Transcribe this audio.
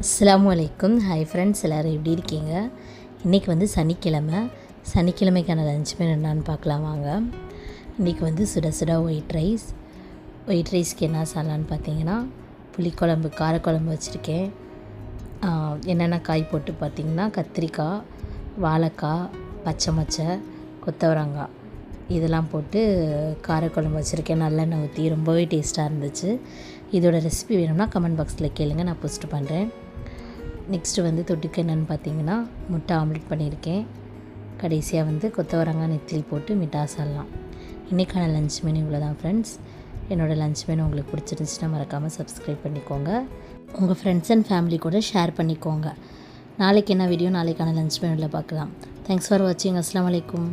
அஸ்ஸலாமு அலைக்கும். Hi friends, எல்லோரும் எப்படி இருக்கீங்க? இன்றைக்கி வந்து சனிக்கிழமைக்கான லஞ்ச் மெனு என்னான்னு பார்க்கலாம் வாங்க. இன்றைக்கி வந்து சுட சுட ஒயிட் ரைஸ்க்கு என்ன சாலான்னு பார்த்தீங்கன்னா, புளிக்குழம்பு காரக்குழம்பு வச்சுருக்கேன். என்னென்ன காய் போட்டு பார்த்திங்கன்னா, கத்திரிக்காய், வாழைக்காய், பச்சை மொச்சை, கொத்தவரங்காய் இதெல்லாம் போட்டு காரக்குழம்பு வச்சுருக்கேன். நல்லெண்ணெய் ஊற்றி ரொம்பவே டேஸ்ட்டாக இருந்துச்சு. இதோட ரெசிபி வேணும்னா கமெண்ட் பாக்ஸில் கேளுங்க, நான் போஸ்ட் பண்ணுறேன். நெக்ஸ்ட்டு வந்து தொட்டுக்க என்னென்னு பார்த்தீங்கன்னா, முட்டை ஆம்லெட் பண்ணியிருக்கேன். கடைசியாக வந்து கொத்தவரங்காய் நெத்திலி போட்டு மிட்டாய் சால்லாம். இன்றைக்கான லஞ்ச் மெனு இவ்வளோ தான் ஃப்ரெண்ட்ஸ். என்னோடய லஞ்ச் மெனு உங்களுக்கு பிடிச்சிருந்துச்சுன்னா மறக்காமல் சப்ஸ்கிரைப் பண்ணிக்கோங்க. உங்கள் ஃப்ரெண்ட்ஸ் அண்ட் ஃபேமிலி கூட ஷேர் பண்ணிக்கோங்க. நாளைக்கு என்ன வீடியோ நாளைக்கான லஞ்ச் மெனுவில் பார்க்கலாம். தேங்க்ஸ் ஃபார் வாட்சிங். அஸ்ஸலாமு அலைக்கும்.